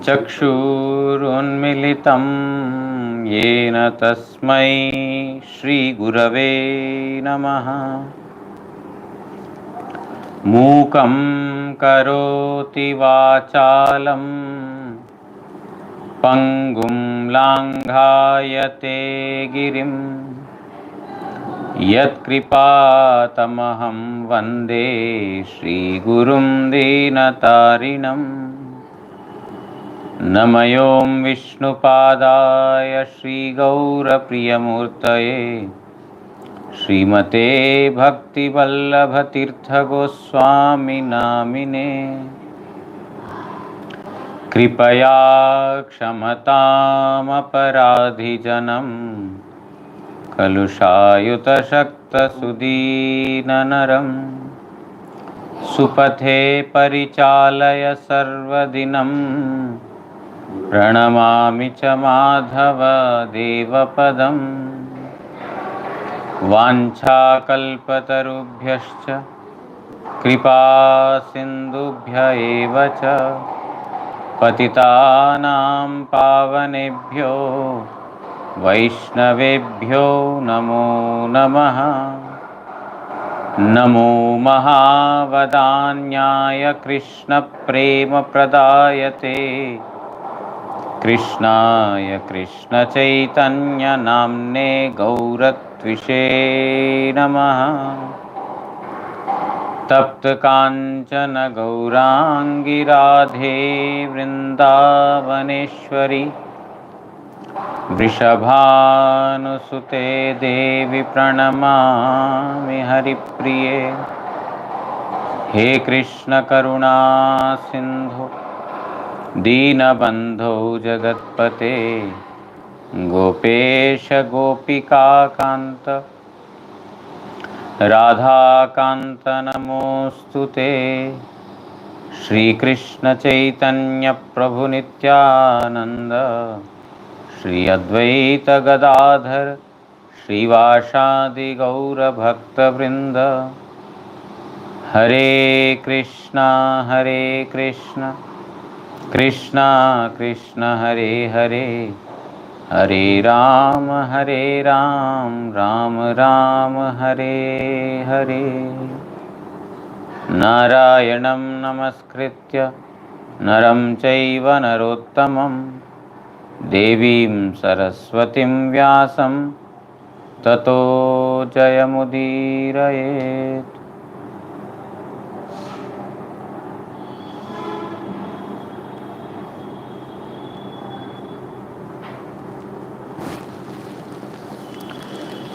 चक्षुरुन्मिलितं येन तस्मै श्रीगुरवे नमः। मूकं करोति वाचालं पङ्गुं लाङ्घायते गिरिं यत्कृपातमहं वन्दे श्रीगुरुं दीनतारिणम्। नमयों विष्णुपादाय श्रीगौरप्रियमूर्तये श्रीमते भक्तिवल्लभतीर्थगोस्वामिनामिने। कृपया क्षमतामपराधिजनं कलुषायुतशक्तसुदीननरं सुपथे परिचालय सर्वदिनं। प्रणमामि च माधवदेवपदम्। वाञ्छाकल्पतरुभ्यश्च कृपासिन्धुभ्य एव च पतितानां पावनेभ्यो वैष्णवेभ्यो नमो नमः। नमो महावदान्याय कृष्णप्रेमप्रदायते कृष्णाय कृष्णचैतन्यनाम्ने गौरत्विषे नमः। तप्तकाञ्चन गौराङ्गी राधे वृन्दावनेश्वरी वृषभानुसुते देवी प्रणमामि हरिप्रिये। हे कृष्ण करुणा सिन्धु दीनबन्धो जगत्पते गोपेश गोपिकान्त राधाकान्त नमोऽस्तुते। श्रीकृष्ण चैतन्य प्रभु नित्यानंद श्री अद्वैत गदाधर श्रीवासादि गौर भक्तवृंद। हरे कृष्णा कृष्णा कृष्णा हरे हरे, हरे राम राम राम हरे हरे। नारायणं नमस्कृत्य नरं चैव नरोत्तमं देवीं सरस्वतीं व्यासं ततो जयमुदीरयेत्।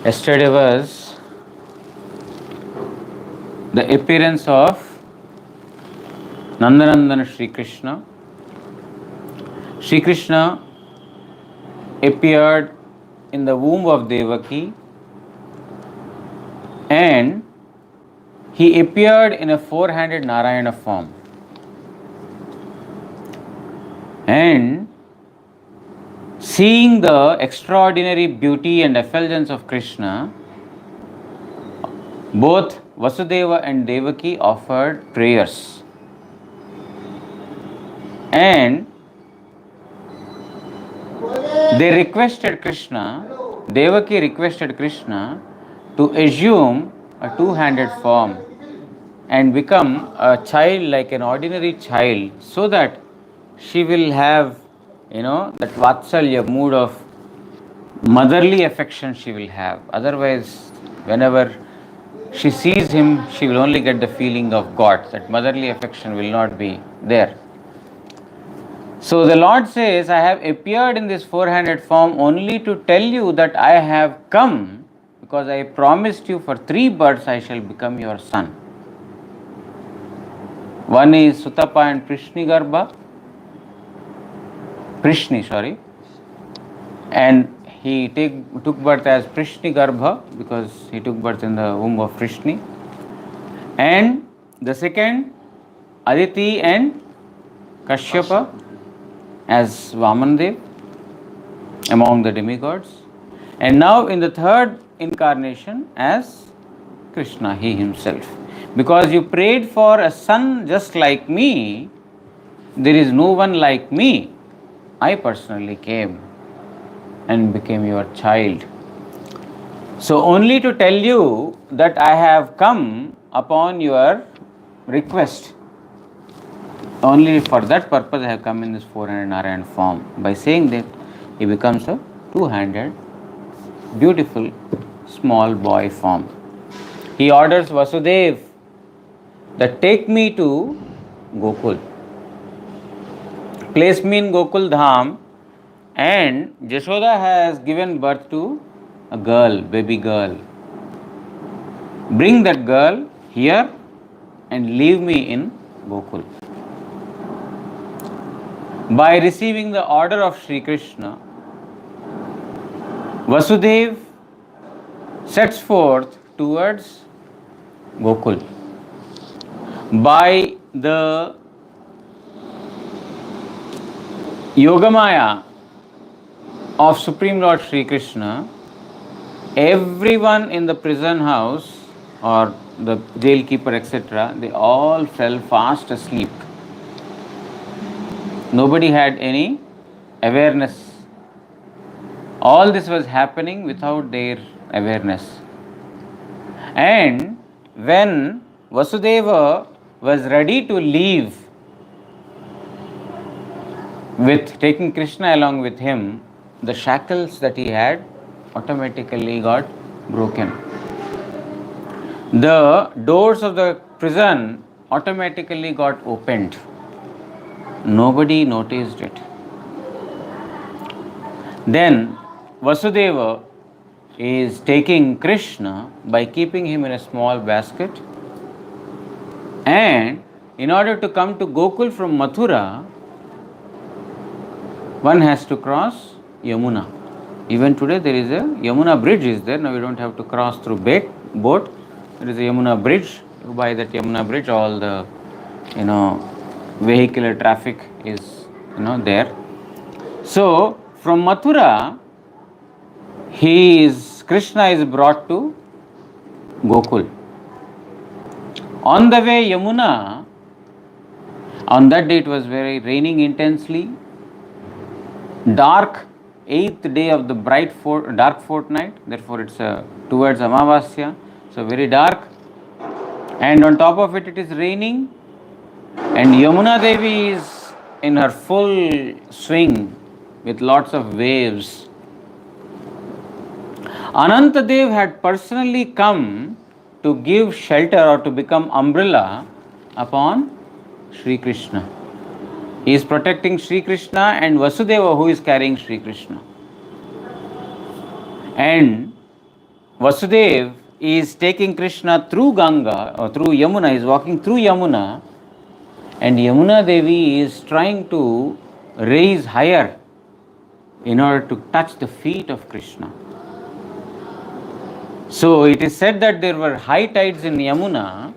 Yesterday was the appearance of Nanda Shri Krishna. Shri Krishna appeared in the womb of Devaki, and he appeared in a four-handed Narayana form. And seeing the extraordinary beauty and effulgence of Krishna, both Vasudeva and Devaki offered prayers. And they requested Krishna, Devaki requested Krishna to assume a two-handed form and become a child like an ordinary child, so that she will have, that vatsalya mood of motherly affection she will have. Otherwise, whenever she sees him, she will only get the feeling of God. That motherly affection will not be there. So the Lord says, I have appeared in this four-handed form only to tell you that I have come because I promised you for 3 births I shall become your son. One is Sutapa and Prishni, and he took birth as Prishni Garbha because he took birth in the womb of Prishni. And the second, Aditi and Kashyapa as Vamandev among the demigods. And now in the third incarnation as Krishna, he himself. Because you prayed for a son just like me, there is no one like me. I personally came and became your child. So, only to tell you that I have come upon your request. Only for that purpose I have come in this 400 Narayan form. By saying that, he becomes a two-handed, beautiful, small boy form. He orders Vasudev that take me to Gokul. Place me in Gokul Dham, and Jashoda has given birth to a girl, baby girl. Bring that girl here and leave me in Gokul. By receiving the order of Sri Krishna, Vasudev sets forth towards Gokul. By the Yogamaya of Supreme Lord Sri Krishna, everyone in the prison house or the jailkeeper, etc., they all fell fast asleep. Nobody had any awareness. All this was happening without their awareness. And when Vasudeva was ready to leave with taking Krishna along with him, the shackles that he had automatically got broken. The doors of the prison automatically got opened. Nobody noticed it. Then Vasudeva is taking Krishna by keeping him in a small basket, and in order to come to Gokul from Mathura, one has to cross Yamuna. Even today there is a Yamuna bridge is there. Now we don't have to cross through boat. There is a Yamuna bridge. By that Yamuna bridge, all the vehicular traffic is there. So from Mathura, Krishna is brought to Gokul. On the way Yamuna, on that day it was very raining intensely. Dark 8th day of the dark fortnight, therefore it's towards Amavasya, so very dark, and on top of it is raining, and Yamuna Devi is in her full swing with lots of waves. Anantadev had personally come to give shelter or to become umbrella upon Sri Krishna. He is protecting Sri Krishna and Vasudeva, who is carrying Sri Krishna. And Vasudeva is taking Krishna through Ganga or through Yamuna, he is walking through Yamuna, and Yamuna Devi is trying to raise higher in order to touch the feet of Krishna. So it is said that there were high tides in Yamuna,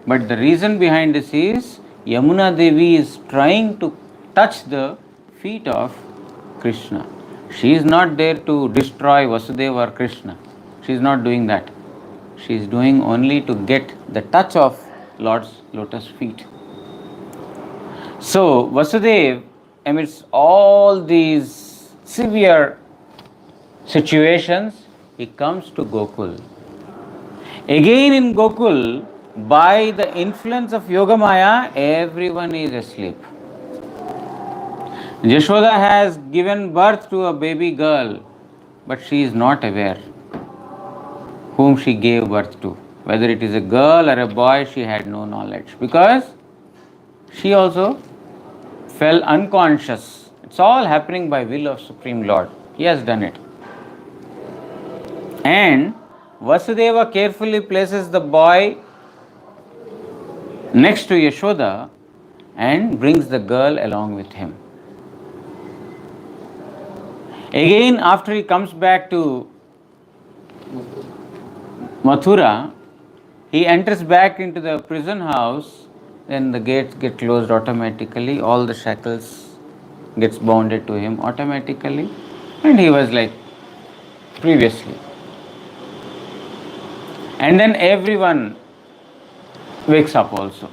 but the reason behind this is Yamuna Devi is trying to touch the feet of Krishna. She is not there to destroy Vasudeva or Krishna. She is not doing that. She is doing only to get the touch of Lord's lotus feet. So Vasudeva, amidst all these severe situations, he comes to Gokul. Again in Gokul, by the influence of Yogamaya, everyone is asleep. Jashoda has given birth to a baby girl, but she is not aware whom she gave birth to. Whether it is a girl or a boy, she had no knowledge, because she also fell unconscious. It's all happening by will of Supreme Lord. He has done it. And Vasudeva carefully places the boy next to Yashoda and brings the girl along with him. Again, after he comes back to Mathura, he enters back into the prison house, then the gates get closed automatically, all the shackles gets bounded to him automatically, and he was like previously. And then everyone wakes up also.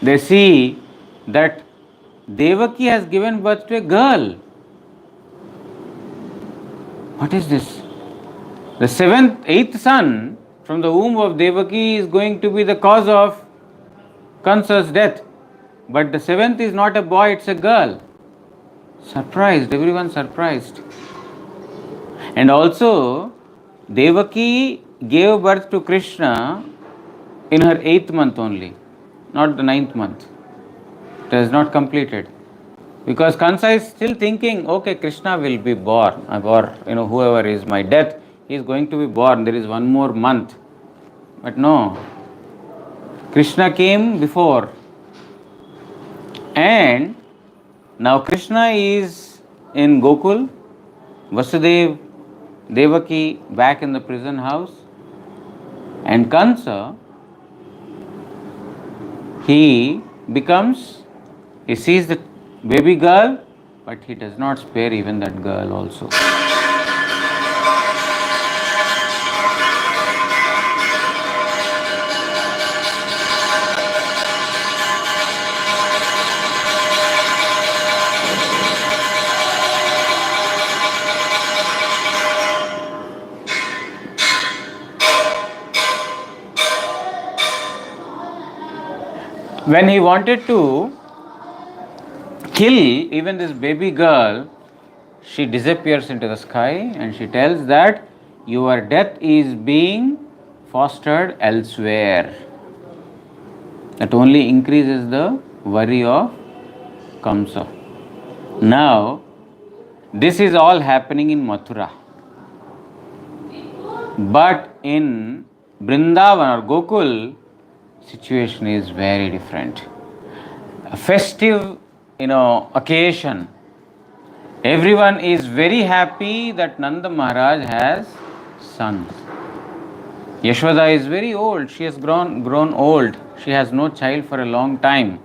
They see that Devaki has given birth to a girl. What is this? The eighth son from the womb of Devaki is going to be the cause of Kansa's death. But the seventh is not a boy, it's a girl. Surprised, everyone surprised. And also, Devaki gave birth to Krishna in her 8th month only, not the 9th month. It has not completed. Because Kansa is still thinking, okay, Krishna will be born, or whoever is my death, he is going to be born. There is one more month. But no, Krishna came before. And now Krishna is in Gokul, Vasudev, Devaki back in the prison house, and Kansa, he sees the baby girl, but he does not spare even that girl also. When he wanted to kill even this baby girl, she disappears into the sky and she tells that your death is being fostered elsewhere. That only increases the worry of Kamsa. Now, this is all happening in Mathura. But in Vrindavan or Gokul, situation is very different. A festive, occasion. Everyone is very happy that Nanda Maharaj has sons. Yashoda is very old. She has grown old. She has no child for a long time.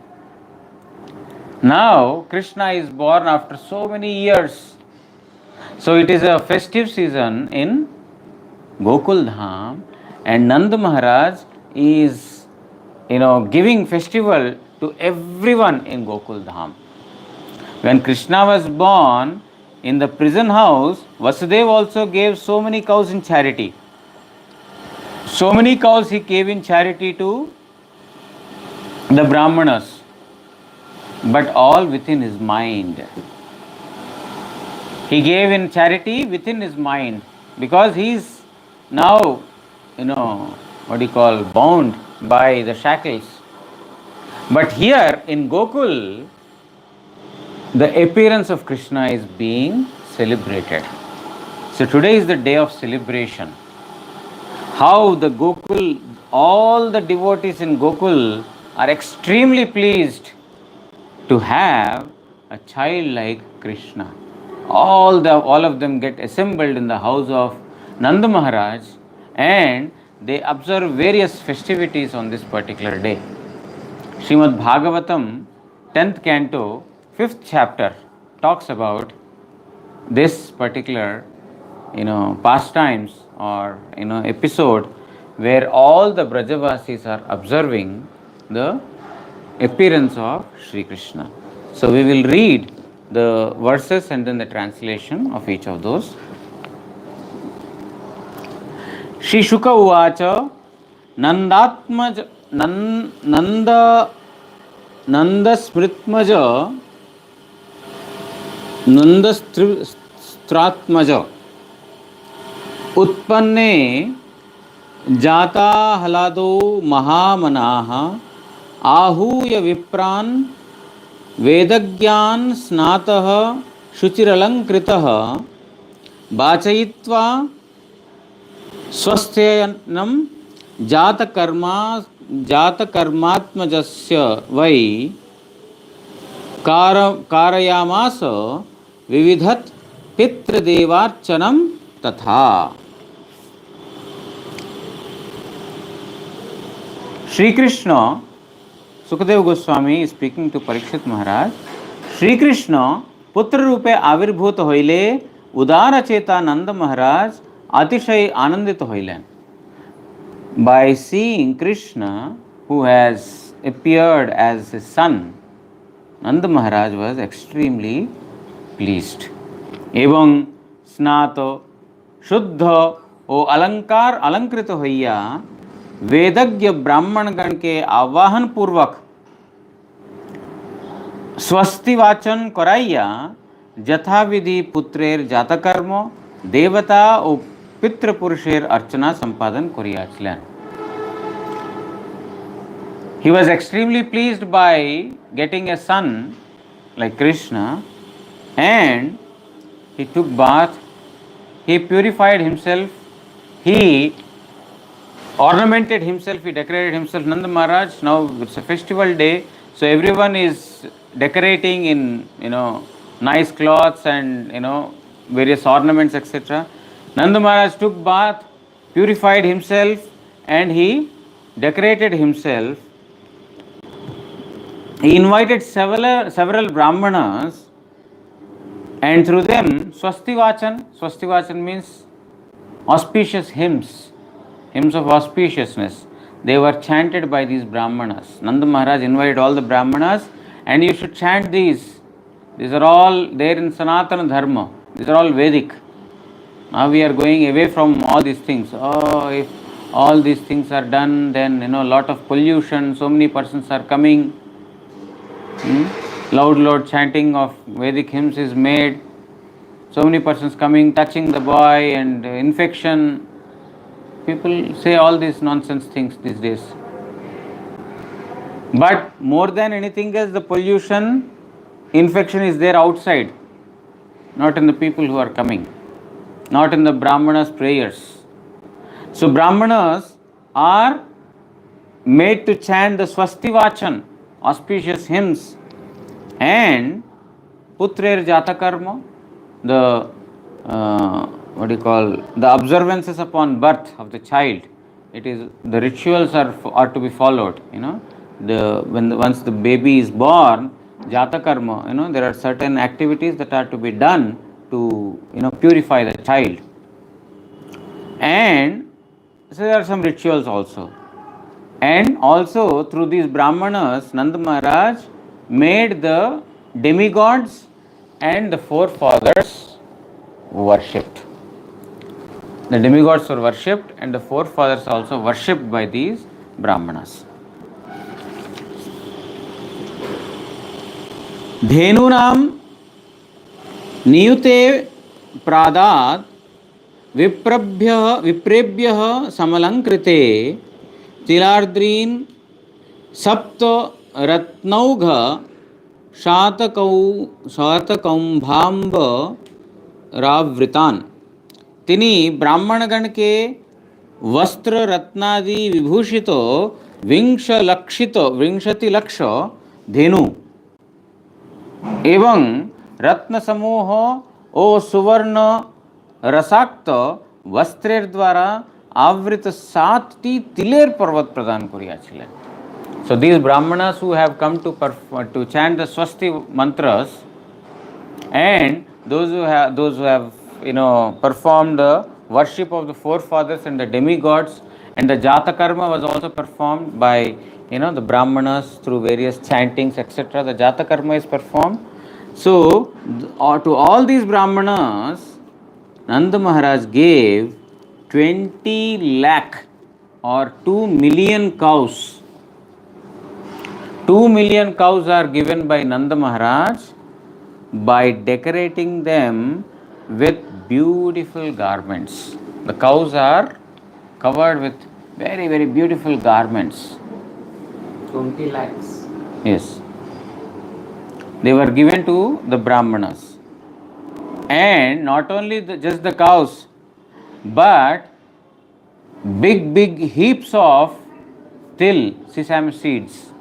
Now Krishna is born after so many years. So it is a festive season in Gokul Dham, and Nanda Maharaj is giving festival to everyone in Gokul Dham. When Krishna was born in the prison house, Vasudeva also gave so many cows in charity. So many cows he gave in charity to the Brahmanas, but all within his mind. He gave in charity within his mind, because he is now, bound by the shackles. But here in Gokul, the appearance of Krishna is being celebrated. So today is the day of celebration. How the Gokul, all the devotees in Gokul are extremely pleased to have a child like Krishna. All of them get assembled in the house of Nanda Maharaj, and they observe various festivities on this particular day. Srimad Bhagavatam, 10th canto, 5th chapter talks about this particular, pastimes or, episode where all the Brajavasis are observing the appearance of Sri Krishna. So we will read the verses and then the translation of each of those. Shri Shuka Uvacha Nandatmaj Nanda Smritmaja Nanda Stratmaja Utpanne Jata Halado Mahamanaha Ahuya Vipran Vedagyan Snatah Shuchiralankritaha Bachayitva Swasthayanam Jatakarmatmajasya Vai Karayamasa Vividhat Pitra Devarchanam Tatha. Shri Krishna, Sukadeva Goswami is speaking to Parikshit Maharaj. Shri Krishna Putra Rupe Avirbhut Hoile Udara Cheta Nanda Maharaj Atishay Anandit Hoilen. By seeing Krishna, who has appeared as his son Nanda Maharaj was extremely pleased. एवं स्नात शुद्ध ओ अलंकार अलंकृत होइया वेदज्ञ ब्राह्मण गण के आवाहन पूर्वक स्वस्ति वाचन कराइया यथाविधि पुत्रेर जातकर्म देवता ओ पितृपुरुषेर अर्चना संपादन करियाছিলেন. He was extremely pleased by getting a son like Krishna, and he took bath, he purified himself, he ornamented himself, he decorated himself. Nanda Maharaj, now it's a festival day, so everyone is decorating in, nice cloths and, various ornaments, etc. Nanda Maharaj took bath, purified himself, and he decorated himself. He invited several brahmanas, and through them Swasti Vachan means auspicious hymns of auspiciousness. They were chanted by these brahmanas. Nanda Maharaj invited all the brahmanas, and you should chant these. These are all there in Sanatana Dharma. These are all Vedic. Now we are going away from all these things. Oh, if all these things are done, then a lot of pollution, so many persons are coming. Loud chanting of Vedic hymns is made. So many persons coming, touching the boy, and infection. People say all these nonsense things these days. But more than anything else, the pollution, infection is there outside, not in the people who are coming, not in the Brahmanas' prayers. So Brahmanas are made to chant the Swasti Vachan, auspicious hymns, and Putrer Jatakarma, the the observances upon birth of the child. It is the rituals are to be followed. Once the baby is born, Jatakarma. There are certain activities that are to be done to purify the child, and so there are some rituals also. And also through these Brahmanas, Nanda Maharaj made the demigods and the forefathers worshipped. The demigods were worshipped, and the forefathers also worshipped by these Brahmanas. Dhenunam niyute pradat विप्रेभ्यः समलंकृते तिलार्द्रीन सप्त रत्नौघ शातकौंभाम्ब रावृतान. तिनी ब्राह्मणगण के वस्त्र रत्नादि विभूषितो विंशति लक्ष धेनु एवं रत्न समूह ओ सुवर्ण रसाक्त वस्त्रेर द्वारा आवृत 7टी तिलेर पर्वत प्रदान करियाছিলেন. So these brahmanas who have come to chant the Swasti mantras, and those who have performed the worship of the forefathers and the demigods, and the Jata karma was also performed by the brahmanas through various chantings, etc. The Jata karma is performed. So to all these brahmanas, Nanda Maharaj gave 20 lakh or 2 million cows. 2 million cows are given by Nanda Maharaj by decorating them with beautiful garments. The cows are covered with very, very beautiful garments. 20 lakhs. Yes. They were given to the Brahmanas. And not only just the cows, but big heaps of till, sesame seeds.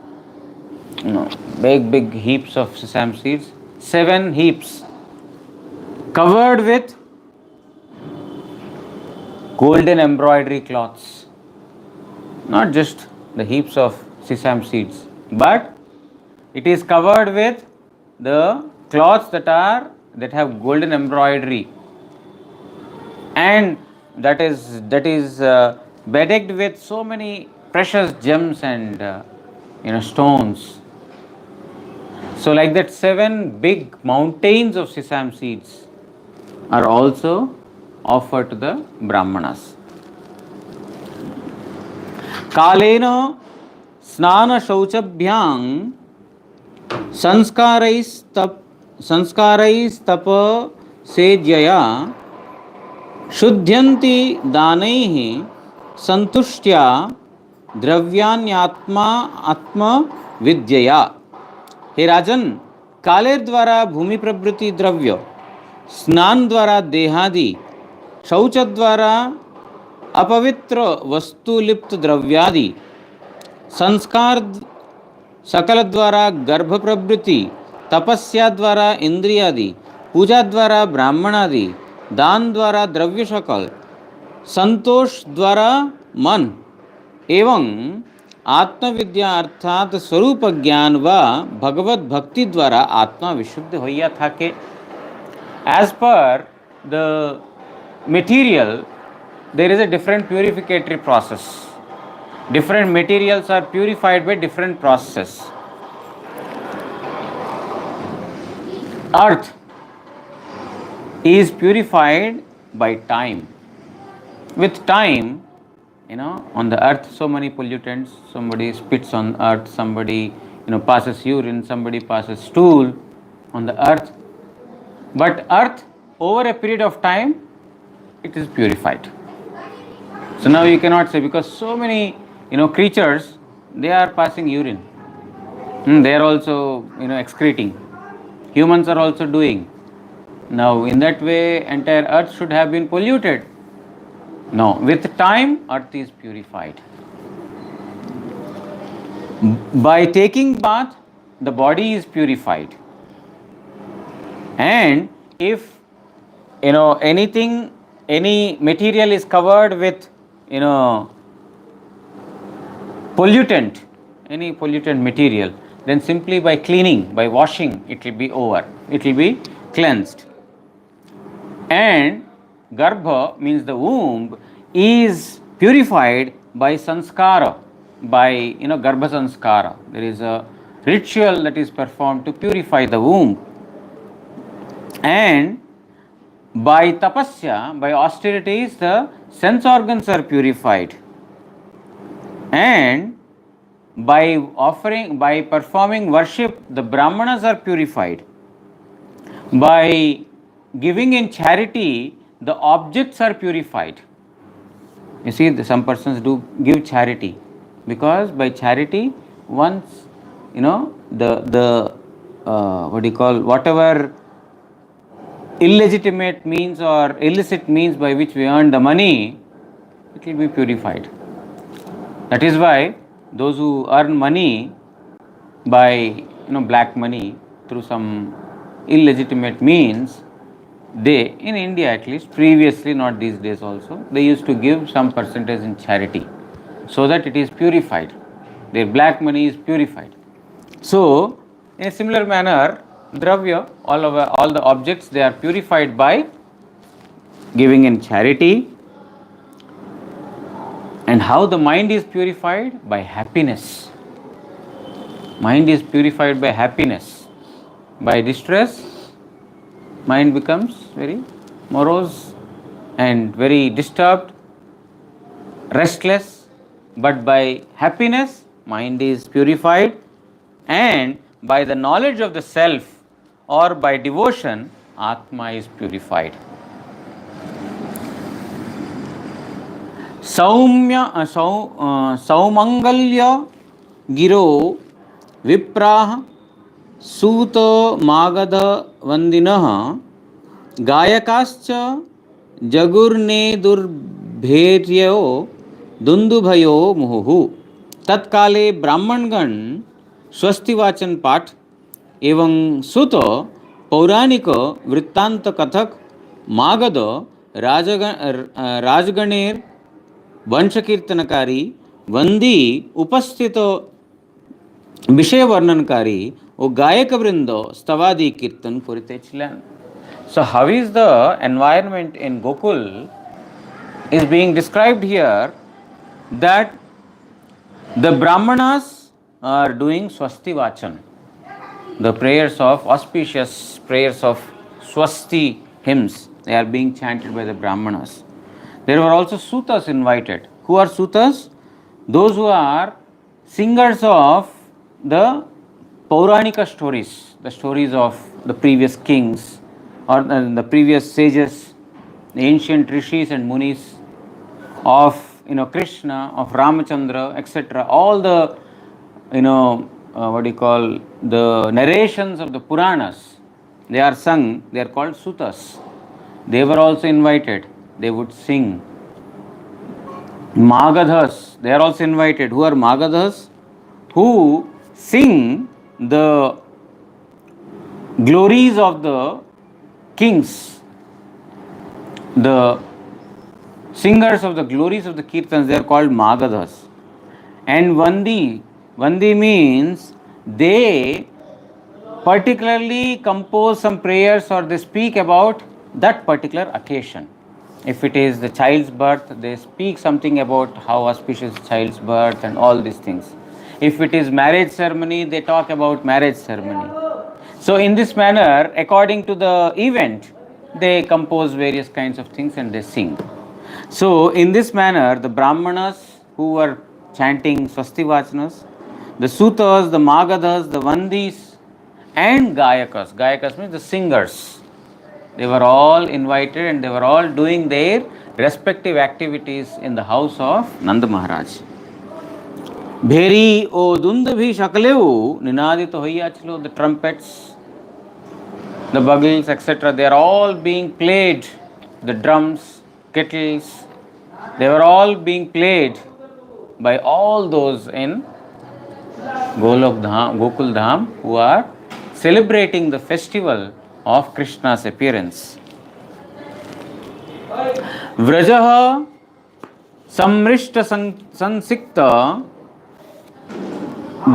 Big heaps of sesame seeds. 7 heaps covered with golden embroidery cloths. Not just the heaps of sesame seeds, but it is covered with the cloths that have golden embroidery, and that is bedecked with so many precious gems and stones. So, like that, 7 big mountains of sesame seeds are also offered to the Brahmanas. Kalena snana shauchabhyang संस्कारैस्तप सेज्यया शुद्ध्यन्ति दानैः संतुष्ट्या द्रव्यान्यात्मा आत्म विद्यया. हे राजन, कालेर द्वारा भूमि प्रवृत्ति द्रव्य, स्नान द्वारा देहादि, शौच द्वारा अपवित्र वस्तुलिप्त द्रव्यादि, संस्कार सकल द्वारा गर्भ प्रवृत्ति, तपस्या द्वारा इंद्रियादि, पूजा द्वारा ब्राह्मणादि, दान द्वारा द्रव्य सकल, संतोष द्वारा मन एवं आत्मविद्या अर्थात स्वरूप ज्ञान व भगवत भक्ति द्वारा आत्मा विशुद्ध होइया थाके. As per the material, there is a different purificatory process. Different materials are purified by different processes. Earth is purified by time. With time, on the earth, so many pollutants. Somebody spits on earth, somebody, passes urine, somebody passes stool on the earth. But earth, over a period of time, it is purified. So now you cannot say, because so many, creatures, they are passing urine. They are also, excreting. Humans are also doing. Now, in that way, entire earth should have been polluted. No, with time, earth is purified. By taking bath, the body is purified. And if, any material is covered with, pollutant, any pollutant material, then simply by cleaning, by washing, it will be over. It will be cleansed. And Garbha means the womb is purified by sanskara, by Garbha sanskara. There is a ritual that is performed to purify the womb. And by tapasya, by austerities, the sense organs are purified. And by performing worship, the Brahmanas are purified. By giving in charity, the objects are purified. You see, some persons do give charity, because by charity, once, whatever illegitimate means or illicit means by which we earn the money, it will be purified. That is why those who earn money by black money through some illegitimate means, they, in India at least, previously, not these days also, they used to give some percentage in charity so that it is purified. Their black money is purified. So, in a similar manner, Dravya, all the objects, they are purified by giving in charity. And how the mind is purified? By happiness. Mind is purified by happiness. By distress, mind becomes very morose and very disturbed, restless. But by happiness, mind is purified. And by the knowledge of the self or by devotion, Atma is purified. Saumangalya Giro Viprah Suta Magada Vandinah Gayakascha Jagurne Durbhetyo Dundubhayo Muhu. Tatkale Brahmangan स्वस्ति वाचन पाठ एवं सुत पौराणिक वृत्तांत कथक मागध राजगणेर वंश कीर्तनकारी वंदी उपस्थित विषय वर्णनकारी ओ गायक वृंद स्तवादि कीर्तन करते छिलेन. So how is the environment in Gokul is being described here, that the Brahmanas are doing swasti vachan. the prayers of auspicious prayers of Swasti hymns. They are being chanted by the Brahmanas. There were also Sutas invited. Who are Sutas? Those who are singers of the Pauranika stories, the stories of the previous kings or the previous sages, the ancient rishis and munis of Krishna, of Ramachandra, etc. All the what do you call, the narrations of the Puranas, they are sung. They are called Sutas. They were also invited. They would sing. Magadhas, they are also invited. Who are Magadhas? Who sing the glories of the kings, the singers of the glories of the kirtans. They are called Magadhas. And Vandi means they particularly compose some prayers or they speak about that particular occasion. If it is the child's birth, they speak something about how auspicious child's birth and all these things. If it is marriage ceremony, they talk about marriage ceremony. So in this manner, according to the event, they compose various kinds of things and they sing. So in this manner, the Brahmanas who were chanting Swasti Vachanas, the Sutas, the Magadhas, the Vandis, and Gayakas. Gayakas means the singers. They were all invited and they were all doing their respective activities in the house of Nanda Maharaj. Bheri o dund bhi shakleu ninadito hoyachlo, the trumpets, the bugles, etc. They are all being played. The drums, kettles, they were all being played by all those in Gokul Dham who are celebrating the festival of Krishna's appearance. Vrajaha samrishta sansikta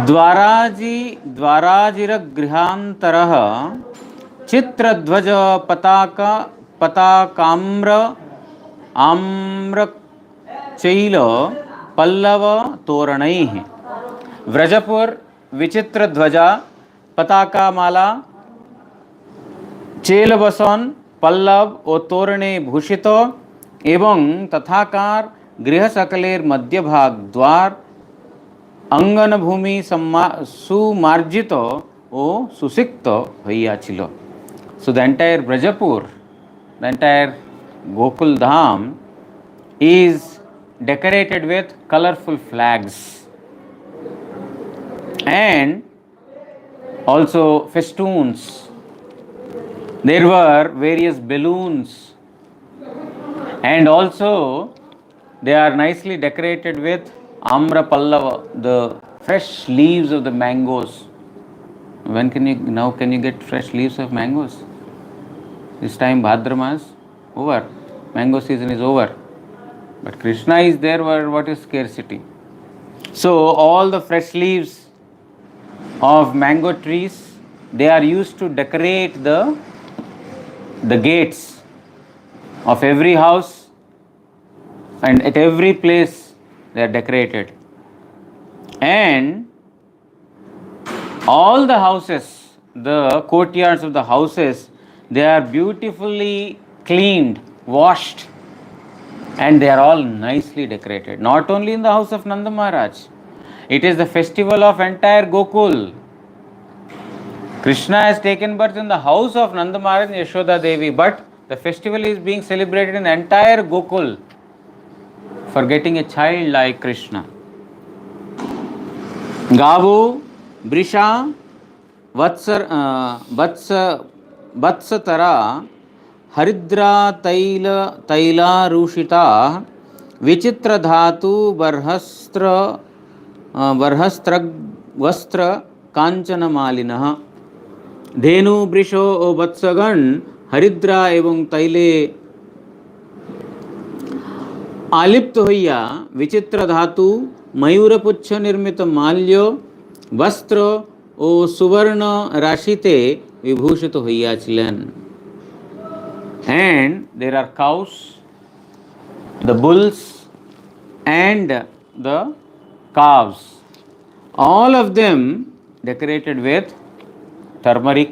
dwarajira grihantaraha chitradvaja patakamra amra chaila pallava toranaihi. Vrajapur vichitra dhwaja pataka mala चेल बसन पल्लव ओ तोरणे भूषित एवं तथाकार गृह सकलेर मध्य भाग द्वार अंगन भूमि सुमार्जित ओ सुसिक्त होइयाछिल. So the entire Brajapur, the entire Gokul Dham is decorated with colorful flags and also festoons. There were various balloons and also they are nicely decorated with Amra Pallava, the fresh leaves of the mangoes. When can you get fresh leaves of mangoes? This time Bhadrama is over. Mango season is over. But Krishna is there where what is scarcity. So all the fresh leaves of mango trees, they are used to decorate the gates of every house and at every place they are decorated. And all the houses, the courtyards of the houses, they are beautifully cleaned, washed, and they are all nicely decorated. Not only in the house of Nanda Maharaj, it is the festival of entire Gokul. Krishna has taken birth in the house of Nanda Maharaj and Yashoda Devi, but the festival is being celebrated in the entire Gokul for getting a child like Krishna. Gavu, Brisha, Vatsatara, Haridra Taila Rushita, Vichitra Dhatu, Varhastra Kanchana Malinaha. धेनु वृषो ओ वत्सगण हरिद्रा एवं तैले आलिप्त होइया विचित्र धातु मयूरपुच्छ निर्मित माल्य वस्त्र ओ सुवर्ण राशिते विभूषित होइया छिलेन. And there are cows, the bulls and the calves, all of them decorated with turmeric,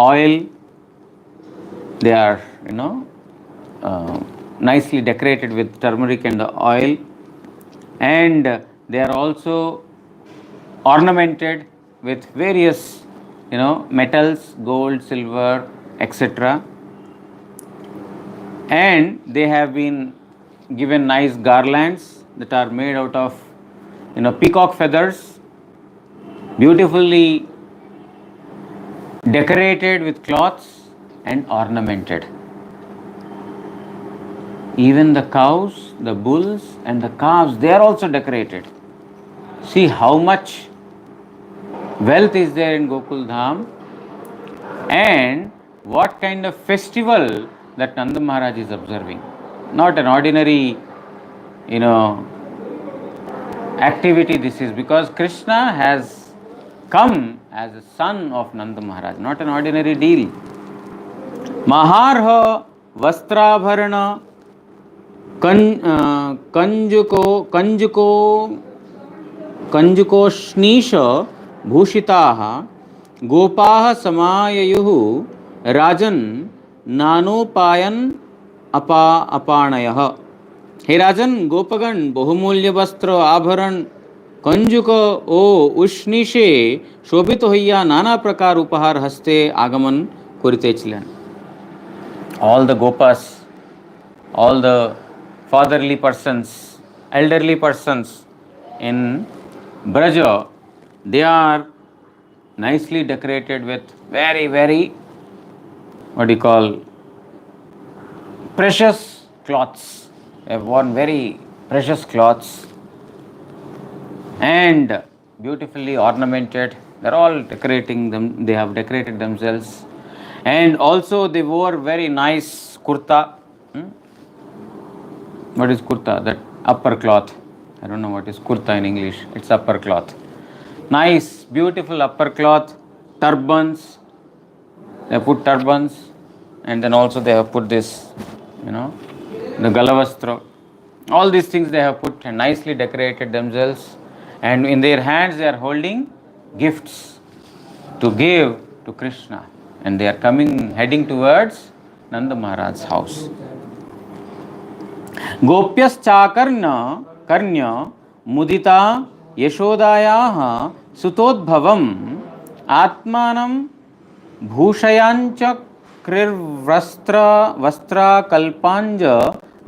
oil. They are, nicely decorated with turmeric and the oil, and they are also ornamented with various, metals, gold, silver, etc. And they have been given nice garlands that are made out of, peacock feathers, beautifully decorated with cloths and ornamented. Even the cows, the bulls, and the calves, they are also decorated. See how much wealth is there in Gokul Dham, and what kind of festival that Nanda Maharaj is observing. Not an ordinary, activity this is, because Krishna has come as a son of Nanda Maharaj, not an ordinary deal. Maharha Vastrabharana कंजुकोष्णीश भूषिताः गोपाः समाययुः राजन् नानोपायन अपाणयः. हे राजन, गोपगण बहुमूल्य वस्त्र आभरण कंजुक ओ उष्णीशे शोभित हইয়া नाना प्रकार उपहार हस्ते आगमन करितेছিলেন. All the gopas, all the fatherly persons, elderly persons in Braja, they are nicely decorated with very, very, precious cloths. They have worn very precious cloths and beautifully ornamented. They are all decorating them. They have decorated themselves, and also they wore very nice kurta. What is kurta? That upper cloth. I don't know what is kurta in English. It's upper cloth. Nice, beautiful upper cloth. Turbans. They have put turbans, and then also they have put this, the galavastra. All these things they have put and nicely decorated themselves, and in their hands they are holding gifts to give to Krishna, and they are heading towards Nanda Maharaj's house. Gopyaschakarnya karnya mudita yashodayaha sutodbhavam atmanam bhushayancha vastra kalpanja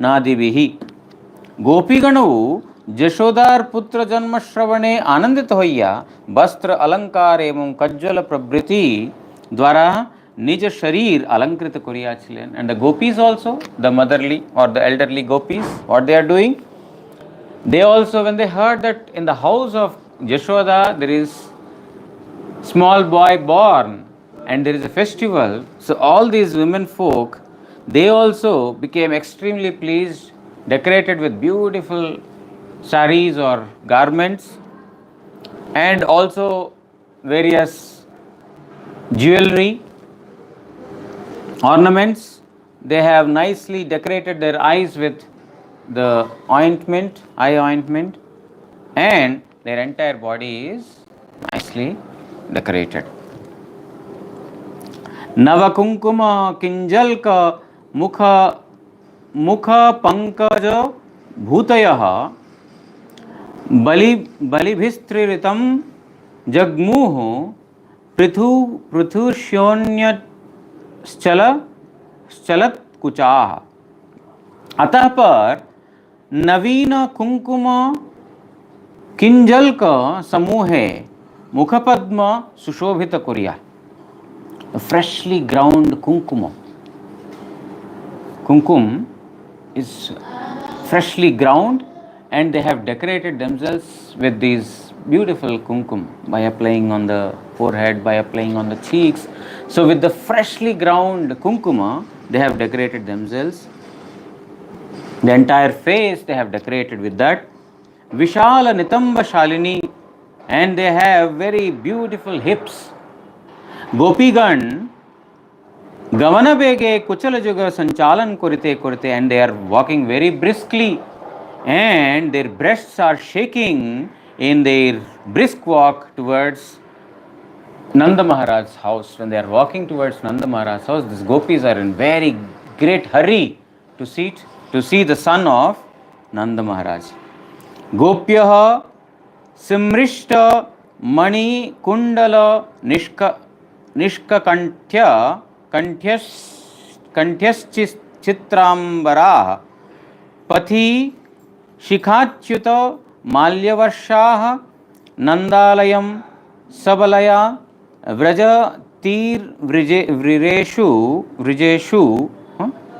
nadivihi. गोपीगणौ जशोदार पुत्र जन्म श्रवणे आनंदित होइया वस्त्र अलंकार एवं कज्जल प्रभृति द्वारा निज शरीर अलंकृत करियाছিলেন. And the gopis also, the motherly or the elderly gopis, what they are doing? They also, when they heard that in the house of Yashoda there is small boy born and there is a festival, so all these women folk, they also became extremely pleased, decorated with beautiful saris or garments, and also various jewelry, ornaments. They have nicely decorated their eyes with the ointment, eye ointment, and their entire body is nicely decorated. Navakunkuma kinjalka mukha pankaj bhutayah बलिभिस्त्रिरितं जग्मुः पृथुष्योन्यश्चलत्कुचाः. अतः पर नवीन कुंकुम किंजल्क समूहे मुखपद्म सुशोभित कुर्या. Freshly ground kumkum is freshly ground, and they have decorated themselves with these beautiful kumkum by applying on the forehead, by applying on the cheeks. So with the freshly ground kumkuma, they have decorated themselves. The entire face they have decorated with that. Vishala Nitamba Shalini, and they have very beautiful hips. Gopigan Gavana Bege Kuchala Juga Sanchalan Kurite, and they are walking very briskly, and their breasts are shaking in their brisk walk towards Nanda Maharaj's house. When they are walking towards Nanda Maharaj's house, these gopis are in very great hurry to see the son of Nanda Maharaj. Gopyah Simrishta Mani Kundala Nishkakanthya Kantyas Chitrambara Pathi Shikhaच्युत Malyavarshah Nandalayam Sabalaya Vraja Tir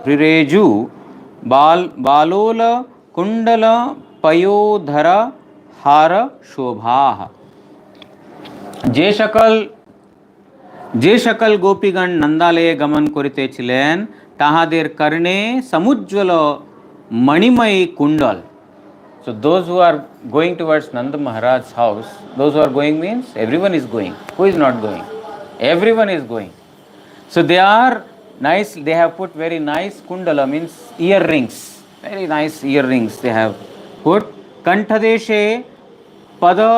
Vrireju Balola Kundala Payodhara Hara Shobha যে সকল গোপীগণ নন্দালয়ে গমন করিতেছিলেন তাহাদের কর্ণে সমুজ্জ্বল মণিময়ী কুণ্ডল. So those who are going towards Nanda Maharaj's house, those who are going means everyone is going. Who is not going? Everyone is going. So they are nice, they have put very nice kundala means earrings, very nice earrings they have put. Kanthadeshe pada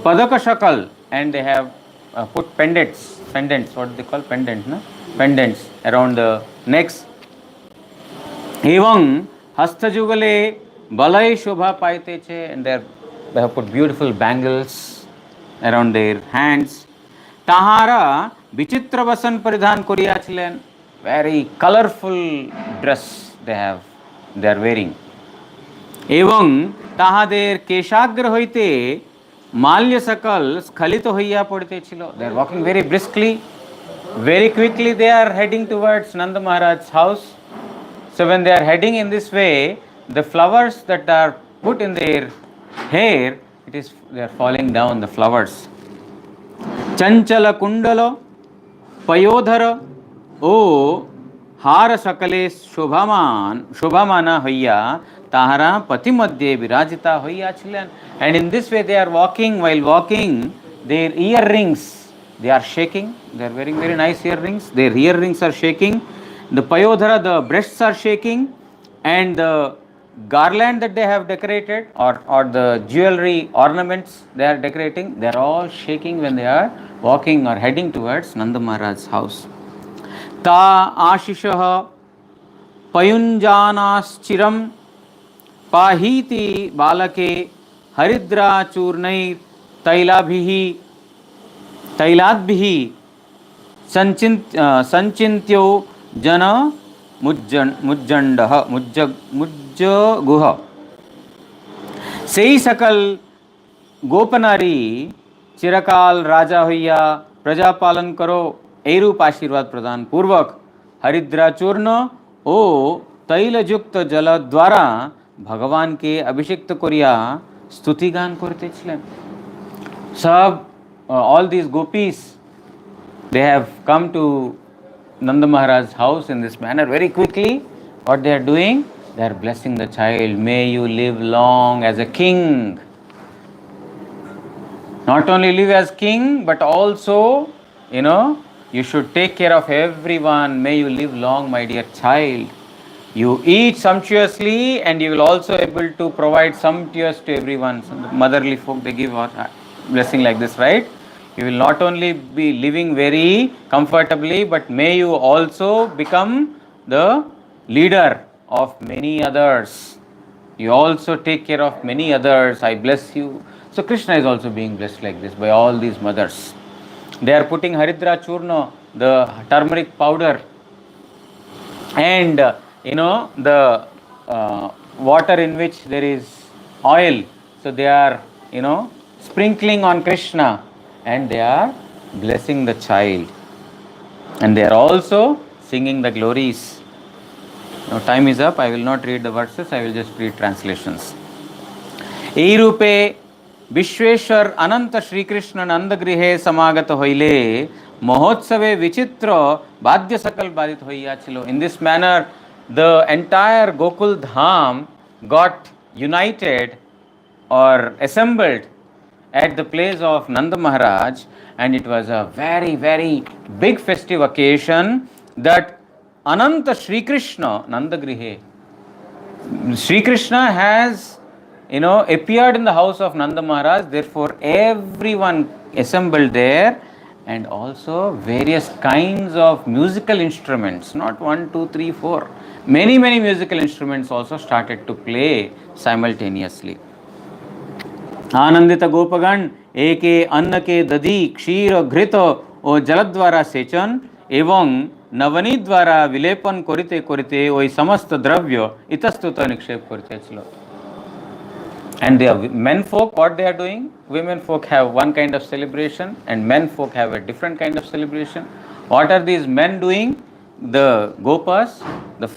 padakashakal, and they have put pendants, what they call pendants, no? Pendants around the necks. Evang hastajugale balai shobha paiteche, and they have put beautiful bangles around their hands. Tahara vichitra vasan paridhan koriyachilen, very colorful dress they are wearing. Evang tahader keshagra hoite মাল্য সকল স্খলিত হইয়া পড়িতেছিল. They are walking very briskly, very quickly they are heading towards Nanda Maharaj's house. So when they are heading in this way, the flowers that are put in their hair, they are falling down, the flowers. Chanchala kundala payodhara o hara sakale shobhamana hoiya tahara patimadye virajita hoiyachilen. And in this way they are walking. While walking, their earrings, they are shaking. They are wearing very nice earrings. Their earrings are shaking. The payodhara, the breasts are shaking, and the garland that they have decorated, or the jewelry ornaments they are decorating, they are all shaking when they are walking or heading towards Nanda Maharaj's house. Ta ashishah payunjanaschiram pahiti balake हरिद्रा चूर्णैर तैलाद्भिः संचिन्त्यो जन मुज्जगुह. সেই সকল গোপনারী চিরকাল রাজা হইয়া প্রজা পালন করো, এইরূপ আশীর্বাদ প্রদান পূর্বক হরিদ্রা চূর্ণ ও তৈলযুক্ত জল দ্বারা ভগবানকে অভিষিক্ত করিয়া স্তুতিগান করিতেছিলেন. সব all these gopis, they have come to Nanda Maharaj's house in this manner very quickly. What they are doing? They are blessing the child. May you live long as a king. Not only live as king, but also, you should take care of everyone. May you live long, my dear child. You eat sumptuously, and you will also able to provide sumptuous to everyone. So the motherly folk, they give a blessing like this, right? You will not only be living very comfortably, but may you also become the leader of many others. You also take care of many others. I bless you. So Krishna is also being blessed like this by all these mothers. They are putting Haridra Churna, the turmeric powder, and the water in which there is oil. So they are sprinkling on Krishna, and they are blessing the child, and they are also singing the glories. Now time is up. I will not read the verses, I will just read translations. এই রূপে বিশ্বেশ্বর অনন্ত শ্রীকৃষ্ণ নন্দগৃহে সমাগত হইলে মহোৎসবে বিচিত্র বাদ্য সকল বাদিত হইয়াছিল. In this manner the entire Gokul Dham got united or assembled at the place of Nanda Maharaj, and it was a very, very big festive occasion that Ananta Sri Krishna Nandagrihe, Sri Krishna has appeared in the house of Nanda Maharaj. Therefore, everyone assembled there, and also various kinds of musical instruments, not one, two, three, four. Many musical instruments also started to play simultaneously. आनंदित गोपगण एके अन्न के दधी क्षीर घृत ও জলদ্বারা সেচন এবং নবনী দ্বারা বিলেপন করিতে করিতে ওই সমস্ত দ্রব্য ইতস্তত নিক্ষেপ করিতেছিল. And the men folk, what they are doing? Women folk have one kind of celebration, and men folk have a different kind of celebration. What are these men doing? The gopas, the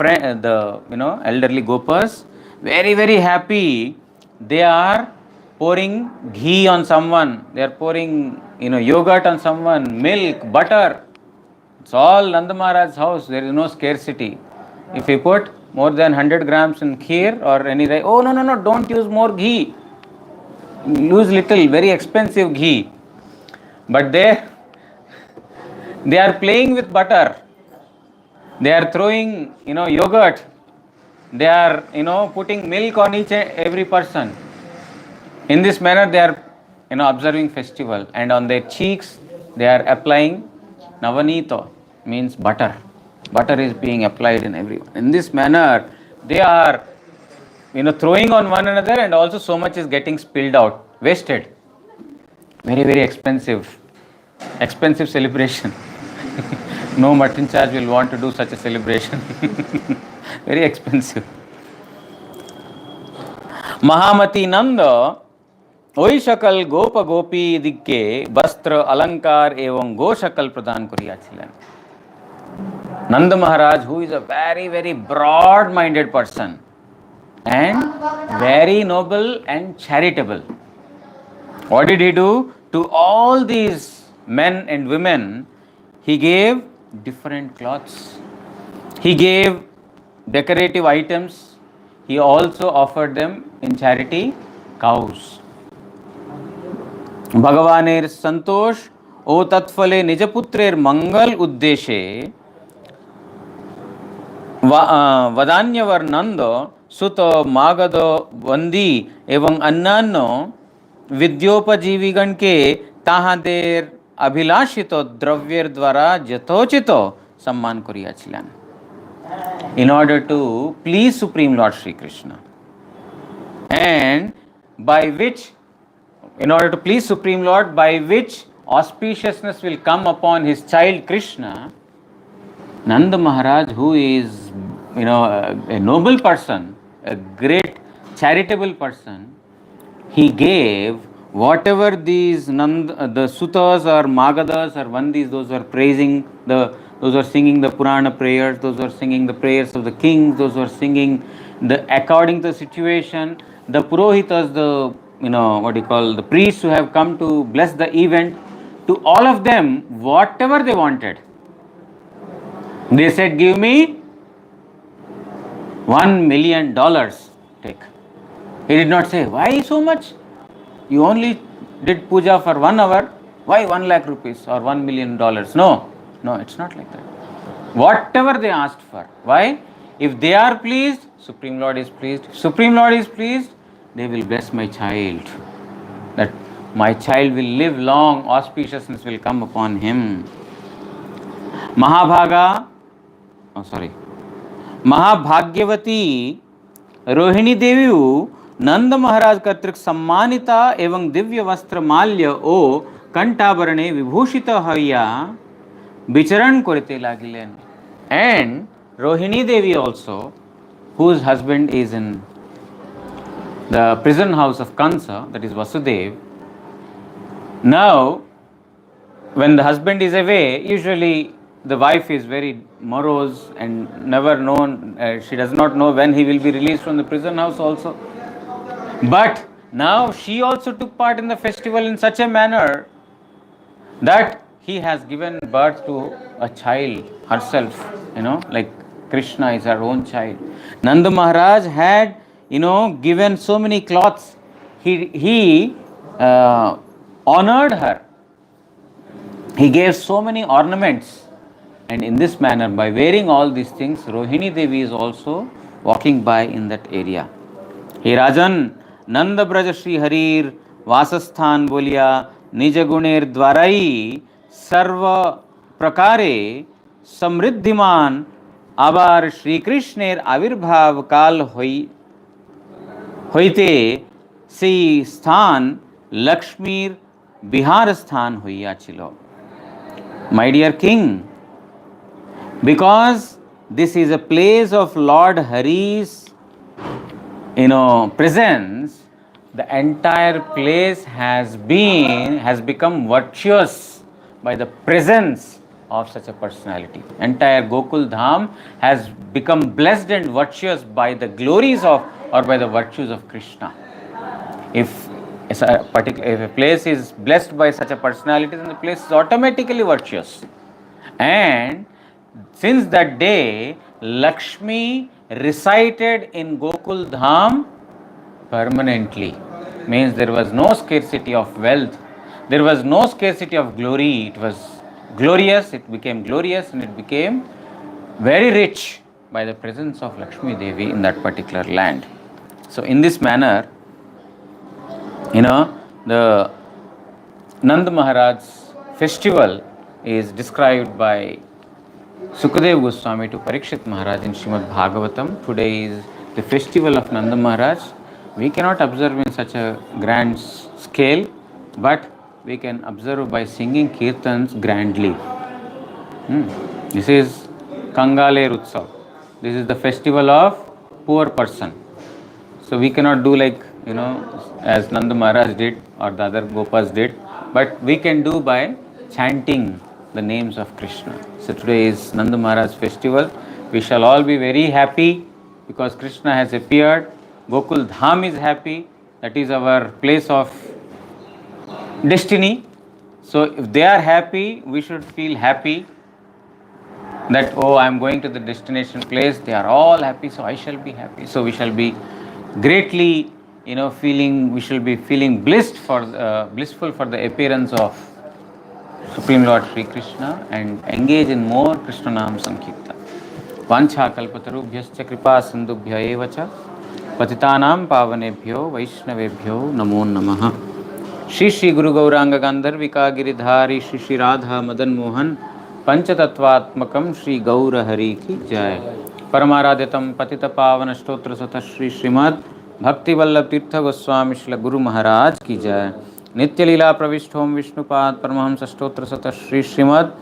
elderly gopas, very happy. They are pouring ghee on someone. They are pouring yogurt on someone, milk, butter. It's all Nanda Maharaj's house. There is no scarcity. If you put more than 100 grams in kheer or any rice, oh no, don't use more ghee. Use little, very expensive ghee. But they are playing with butter. They are throwing yogurt. They are putting milk on each and every person. In this manner they are observing festival, and on their cheeks they are applying navanito, means butter. Butter is being applied in everyone. In this manner they are throwing on one another, and also so much is getting spilled out, wasted. Very expensive celebration. No mutton charge will want to do such a celebration. Very expensive. महामती नंद ওই সকল গোপ গোপী দিগকে বস্ত্র অলঙ্কার এবং গোশকল প্রদান করিয়াছিলেন. Nanda Maharaj, who is a very broad minded person and very noble and charitable, what did he do? To all these men and women he gave different cloths, he gave decorative items, he also offered them in charity cows. ভগবানের সন্তোষ ও তৎফলে নিজপুত্রের মঙ্গল উদ্দেশ্যে বদান্যবর নন্দ সুত মাগধ বন্দী এবং অন্যান্য বিদ্যোপজীবীগণকে তাহাদের অভিলাষিত দ্রব্যের দ্বারা যথোচিত সম্মান করিয়াছিলেন. In order to please Supreme Lord Sri Krishna, and by which, in order to please Supreme Lord, by which auspiciousness will come upon his child Krishna, Nanda Maharaj, who is a noble person, a great charitable person, he gave whatever these the sutas or magadas or vandis, those are praising those are singing the Purana prayers, those are singing the prayers of the kings, those are singing according to the situation, the purohitas, the priests who have come to bless the event, to all of them whatever they wanted. They said, give me $1 million. Take. He did not say, why so much? You only did puja for 1 hour. Why 1 lakh rupees or $1 million? No, it's not like that. Whatever they asked for. Why? If they are pleased, Supreme Lord is pleased. If Supreme Lord is pleased, they will bless my child. That my child will live long, auspiciousness will come upon him. महाभाग्यवती Rohini देवी नंद महाराज कर्तृक सम्मानिता एवं दिव्य वस्त्र माल्य ओ कंठाभरणे विभूषित हइया विचरण करते लागिलेन. And Rohini Devi also, whose husband is in the prison house of Kansa, that is Vasudev. Now, when the husband is away, usually the wife is very morose and never known, she does not know when he will be released from the prison house also. But now she also took part in the festival in such a manner that he has given birth to a child herself, like Krishna is her own child. Nanda Maharaj had, given so many cloths. He honored her. He gave so many ornaments. And in this manner, by wearing all these things, Rohini Devi is also walking by in that area. He Rajan, नंद ब्रज श्री हरीर वासस्थान बोलिया निज गुणेर द्वाराई सर्व प्रकारे समृद्धिमान आबार श्री कृष्णेर आविर्भाव काल হইতে সেই স্থান লক্ষ্মীর বিহার স্থান হইয়াছিল। My dear king, because this is a place of Lord Hari's presence, the entire place has become virtuous by the presence of such a personality. Entire Gokul Dham has become blessed and virtuous by the glories of or by the virtues of Krishna. If a place is blessed by such a personality, then the place is automatically virtuous. And since that day, Lakshmi resided in Gokul Dham permanently. Means there was no scarcity of wealth, there was no scarcity of glory. It was glorious, it became glorious, and it became very rich by the presence of Lakshmi Devi in that particular land. So in this manner, the Nanda Maharaj's festival is described by Sukadeva Goswami to Parikshit Maharaj in Srimad Bhagavatam. Today is the festival of Nanda Maharaj. We cannot observe in such a grand scale, but we can observe by singing kirtans grandly. This is Kangaler Utsav. This is the festival of poor person. So we cannot do like, as Nanda Maharaj did or the other Gopas did, but we can do by chanting the names of Krishna. So today is Nanda Maharaj festival. We shall all be very happy because Krishna has appeared. Gokul Dham is happy. That is our place of destiny. So if they are happy, we should feel happy that, oh, I am going to the destination place. They are all happy, so I shall be happy. So we shall be greatly, we shall be feeling blissful for the appearance of Supreme Lord Sri Krishna and engage in more Krishna Nam Sankirtan. Vancha kalpatarubhyascha kripa sindubhya evacha patitanam pavanebhyo vaishnavebhyo namo namaha. Shri Shri Guru Gauranga Gandharvika Giridhari Shri Shri Radha Madan Mohan Panchatattvatmakam Shri Gaura Hari ki jai. Paramaraditam Patita Pavana Stotra Sata Shri Srimad Bhakti Vallabh Tirtha Goswami Shri Guru Maharaj ki jai. Nitya Leela Pravishthom Vishnupad Paramahamsa Stotra Sata Shri Srimad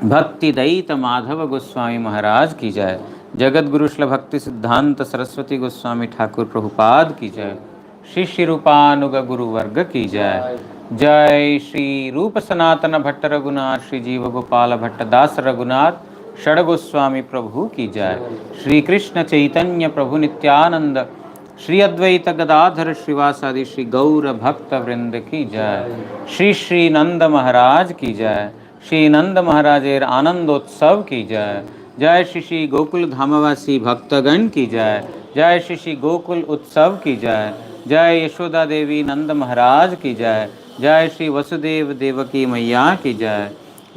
Bhakti Daita Madhava Goswami Maharaj ki jai. Jagat Guru Shla Bhakti Siddhanta Saraswati Goswami Thakur Prabhupada ki jai. Shri Shri Rupanuga Guru Varga ki jai. Jai Shri Rupa Sanatana Bhatta Raghunath Shri Jiva Gopala Bhatta Das Raghunath Shad Goswami Prabhu ki jai. Shri Krishna Chaitanya Prabhu Nityananda Shri Advaita Gadadhar Srivasadi Shri Gaura Bhakta Vrinda ki jai. Shri Shri Nanda Maharaj ki jai. Shri Nanda Maharajer Anandotsav ki jai. Jai Shri Shri Gokul Dhamavasi Bhaktagan ki jai. Jai Shri Shri Gokul Utsav ki jai. Jai Yashoda Devi Nanda Maharaj ki jai. Jai Shri Vasudev Devaki Maiya ki jai.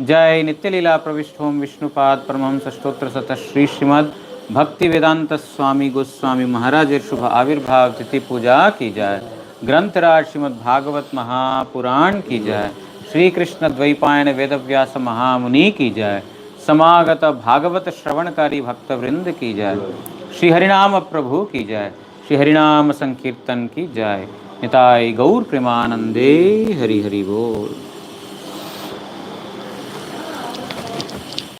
Jai Nitya Leela Pravishthom Vishnupad Paramahamsa Stotra Sata Shri Srimad Bhakti Vedanta Swami Goswami Maharajer Shubha Avirbhav Titi Puja ki jai. Grantaraj Srimad Bhagavat Mahapuran ki jai. Shri Krishna Dvaipayana Vedavyasa Mahamuni ki jai. Samagata Bhagavata Shravanakari Bhakta Vrinda ki jai. Shri Harinama Prabhu ki jai. Shri Harinama Sankirtan ki jai. Nitai Gaur Premanande Hari Hari Bol.